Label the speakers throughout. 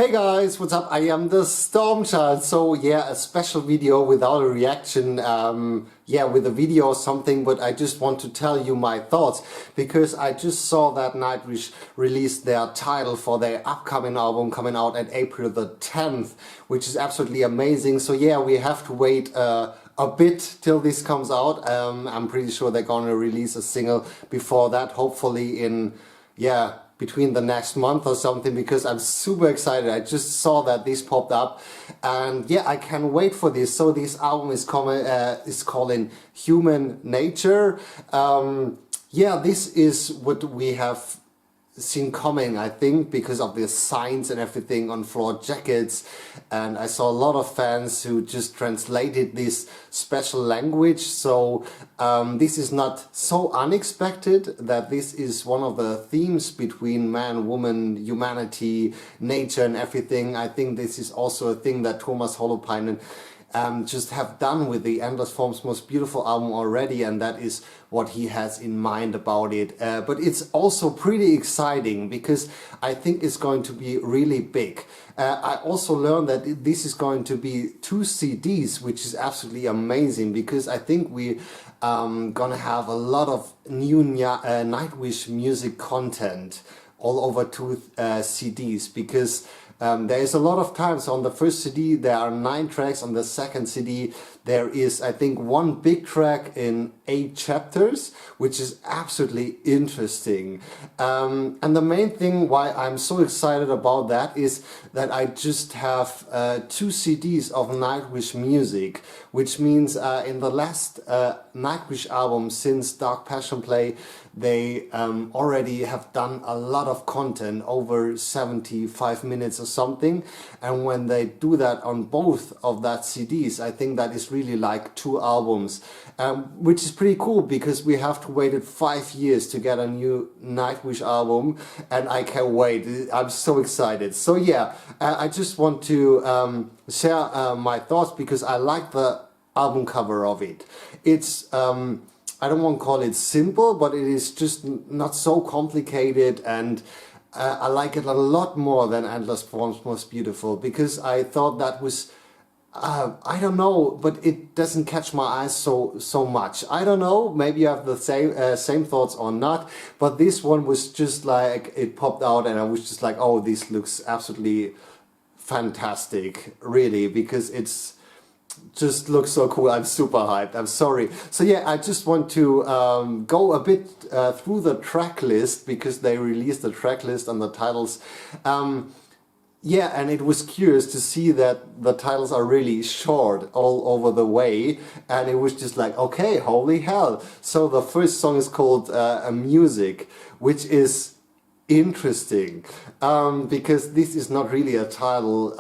Speaker 1: Hey guys, what's up? I am the Stormchild. So yeah, a special video without a reaction, with a video or something, but I just want to tell you my thoughts because I just saw that Nightwish released their title for their upcoming album coming out at April the 10th, which is absolutely amazing. So yeah, we have to wait a bit till this comes out. I'm pretty sure they're gonna release a single before that, hopefully in, between the next month or something, because I'm super excited. I just saw that this popped up and yeah, I can't wait for this. So this album is calling Human Nature. This is what we have seen coming, I think, because of the signs and everything on floor jackets, and I saw a lot of fans who just translated this special language. So this is not so unexpected that this is one of the themes between man, woman, humanity, nature and everything. I think this is also a thing that Thomas Holopainen just have done with the Endless Form's Most Beautiful album already, and that is what he has in mind about it. But it's also pretty exciting because I think it's going to be really big. I also learned that this is going to be 2 CDs, which is absolutely amazing because I think we gonna have a lot of new Nightwish music content all over 2 CDs, because there is a lot of times on the first CD there are 9 tracks, on the second CD there is, I think, 1 big track in 8 chapters, which is absolutely interesting. And the main thing why I'm so excited about that is that I just have 2 CDs of Nightwish music, which means in the last Nightwish album since Dark Passion Play, they already have done a lot of content, over 75 minutes or something, and when they do that on both of that CDs, I think that is really like 2 albums, which is pretty cool because we have to wait 5 years to get a new Nightwish album, and I can't wait. I'm so excited. So yeah, I just want to share my thoughts because I like the album cover of it. It's I don't want to call it simple, but it is just not so complicated, and I like it a lot more than Endless Form's Most Beautiful, because I thought that was, I don't know, but it doesn't catch my eyes so much. I don't know, maybe you have the same thoughts or not, but this one was just like, it popped out and I was just like, oh, this looks absolutely fantastic, really, because it's just looks so cool. I'm super hyped. I'm sorry. So yeah, I just want to go a bit through the track list, because they released the track list and the titles. And it was curious to see that the titles are really short all over the way, and it was just like, okay, holy hell. So the first song is called Music, which is interesting because this is not really a title.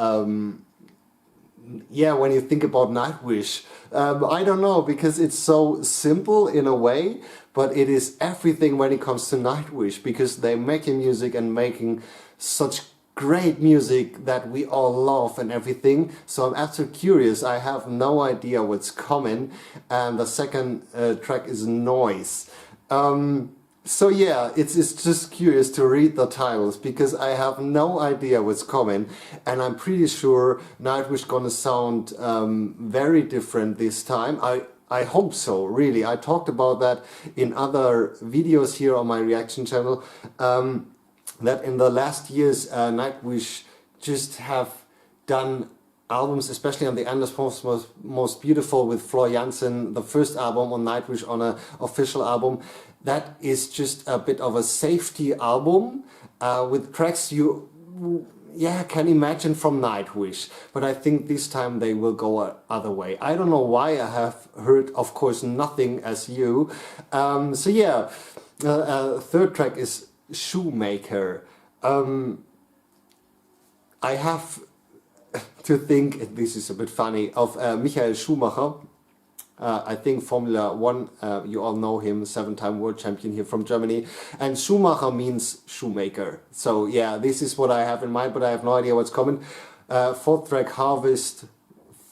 Speaker 1: When you think about Nightwish, I don't know, because it's so simple in a way, but it is everything when it comes to Nightwish, because they're making music and making such great music that we all love and everything. So I'm absolutely curious. I have no idea what's coming, and the second track is Noise. So yeah, it's just curious to read the titles because I have no idea what's coming, and I'm pretty sure Nightwish gonna sound very different this time. I hope so, really. I talked about that in other videos here on my reaction channel, that in the last years Nightwish just have done albums, especially on the Endless Form's Most Beautiful with Floor Jansen, the first album on Nightwish on an official album. That is just a bit of a safety album with tracks you can imagine from Nightwish. But I think this time they will go other way. I don't know why. I have heard, of course, nothing as you. Third track is Shoemaker. I have to think, this is a bit funny, of Michael Schumacher. I think Formula 1, you all know him, 7-time world champion here from Germany. And Schumacher means shoemaker. So yeah, this is what I have in mind, but I have no idea what's coming. 4th track, Harvest.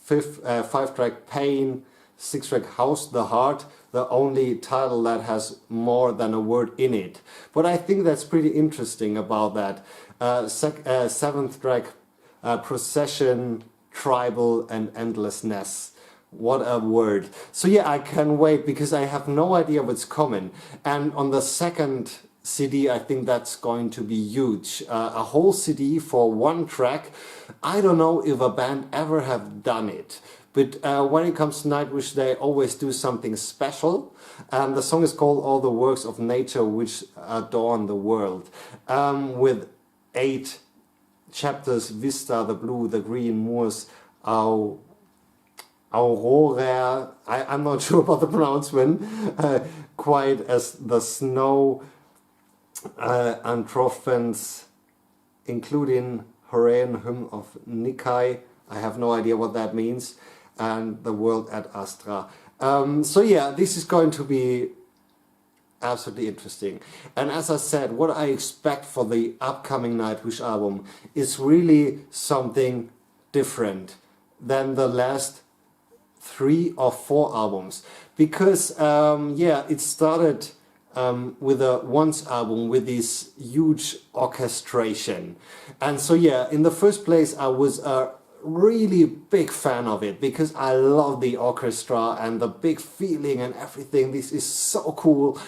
Speaker 1: 5th track, Pain. 6th track, House the Heart. The only title that has more than a word in it. But I think that's pretty interesting about that. 7th track, procession, tribal, and endlessness. What a word. So yeah, I can wait because I have no idea what's coming. And on the second CD, I think that's going to be huge. A whole CD for one track. I don't know if a band ever have done it. But when it comes to Nightwish, they always do something special. The song is called All the Works of Nature Which Adorn the World. With 8 chapters: Vista, the blue, the green, moors, Aurora, I'm not sure about the pronouncement, quiet as the snow, Anthrophans, including Horaean hymn of Nikai, I have no idea what that means, and the world at Astra. So yeah, this is going to be absolutely interesting. And as I said, what I expect for the upcoming Nightwish album is really something different than the last 3 or 4 albums, because yeah, it started with a Once album with this huge orchestration. And so yeah, in the first place I was a really big fan of it because I love the orchestra and the big feeling and everything. This is so cool.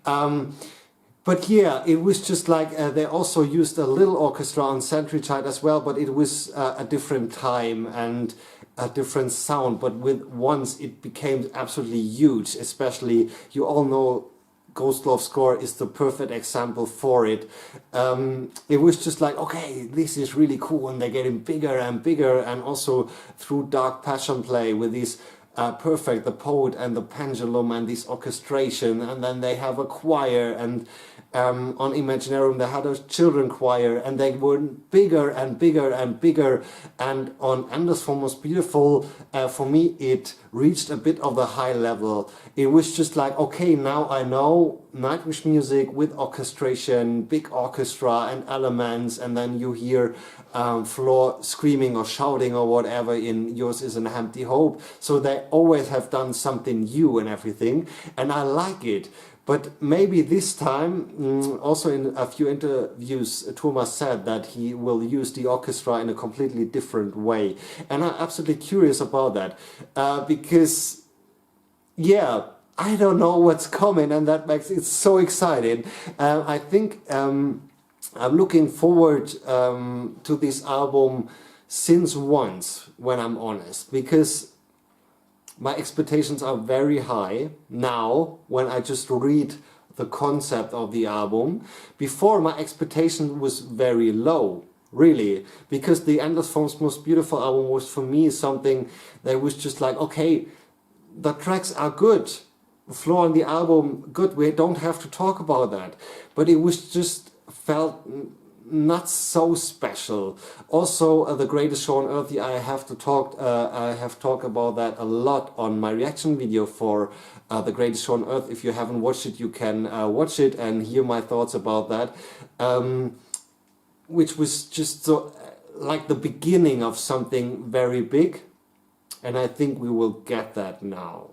Speaker 1: But yeah, it was just like they also used a little orchestra on Stormchild as well, but it was a different time and a different sound. But with Once it became absolutely huge, especially, you all know Ghost Love Score is the perfect example for it. It was just like, okay, this is really cool, and they're getting bigger and bigger, and also through Dark Passion Play with these perfect, the Poet and the Pendulum and this orchestration, and then they have a choir, and on Imaginarium they had a children choir, and they were bigger and bigger and bigger. And on Endless Form Was Beautiful, for me it reached a bit of a high level. It was just like, okay, now I know Nightwish music with orchestration, big orchestra and elements, and then you hear Floor screaming or shouting or whatever in Yours Is an Empty Hope. So they always have done something new and everything, and I like it. But maybe this time, also in a few interviews, Thomas said that he will use the orchestra in a completely different way. And I'm absolutely curious about that. Because, yeah, I don't know what's coming, and that makes it so exciting. I think I'm looking forward to this album since Once, when I'm honest. Because my expectations are very high now when I just read the concept of the album. Before, my expectation was very low, really, because the Endless Form's Most Beautiful album was for me something that was just like, okay, the tracks are good, Floor on the album, good, we don't have to talk about that. But it was just felt not so special. Also, The Greatest Show on Earth, I have talked about that a lot on my reaction video for The Greatest Show on Earth. If you haven't watched it, you can watch it and hear my thoughts about that, which was just so like the beginning of something very big, and I think we will get that now.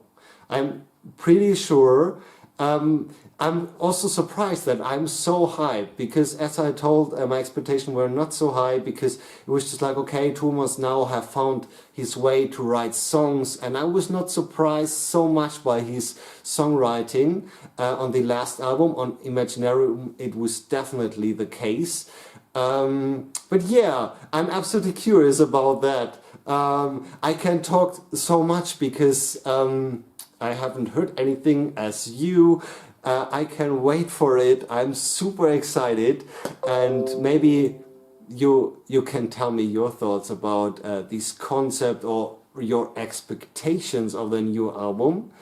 Speaker 1: I'm pretty sure. I'm also surprised that I'm so hyped, because as I told, my expectations were not so high, because it was just like, okay, Thomas now have found his way to write songs, and I was not surprised so much by his songwriting on the last album. On Imaginarium it was definitely the case. But yeah, I'm absolutely curious about that. I can talk so much because I haven't heard anything as you. I can wait for it. I'm super excited, and maybe you can tell me your thoughts about this concept or your expectations of the new album.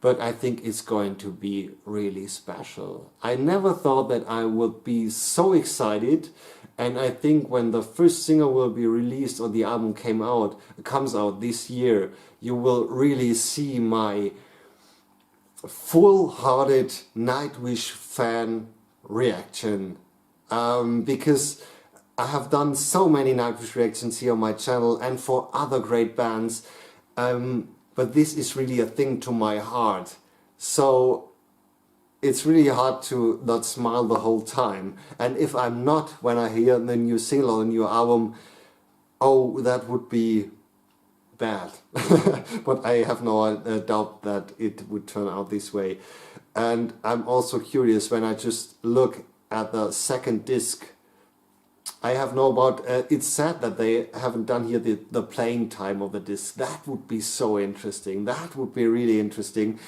Speaker 1: But I think it's going to be really special. I never thought that I would be so excited, and I think when the first single will be released or the album comes out this year, you will really see my full-hearted Nightwish fan reaction, because I have done so many Nightwish reactions here on my channel and for other great bands, but this is really a thing to my heart, so it's really hard to not smile the whole time. And if I'm not, when I hear the new single or the new album, Oh, that would be bad. But I have no doubt that it would turn out this way. And I'm also curious when I just look at the second disc. I have no about, it's sad that they haven't done here the playing time of the disc. That would be so interesting. That would be really interesting.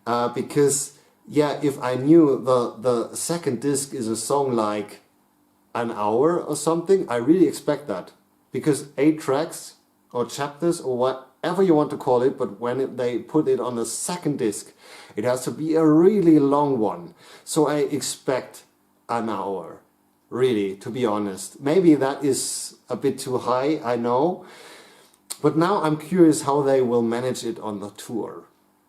Speaker 1: Because, yeah, if I knew the second disc is a song like an hour or something, I really expect that. Because 8 tracks or chapters or whatever you want to call it, but when they put it on the second disc, it has to be a really long one. So I expect an hour. Really, to be honest. Maybe that is a bit too high, I know. But now I'm curious how they will manage it on the tour.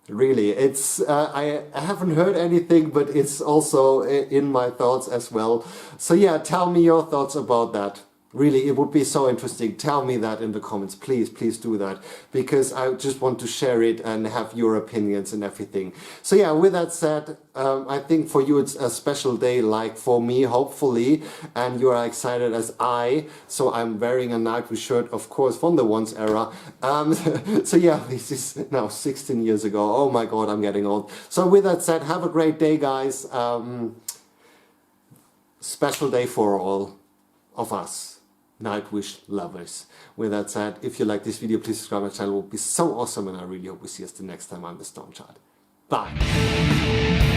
Speaker 1: Really, it's I haven't heard anything, but it's also in my thoughts as well. So yeah, tell me your thoughts about that. Really, it would be so interesting. Tell me that in the comments. Please, please do that. Because I just want to share it and have your opinions and everything. So yeah, with that said, I think for you it's a special day like for me, hopefully. And you are excited as I. So I'm wearing a Nightwish shirt, of course, from the Once era. So yeah, this is now 16 years ago. Oh my God, I'm getting old. So with that said, have a great day, guys. Special day for all of us Nightwish lovers. With that said, if you like this video, please subscribe to my channel. It would be so awesome, and I really hope we see us the next time. I'm the Stormchild. Bye!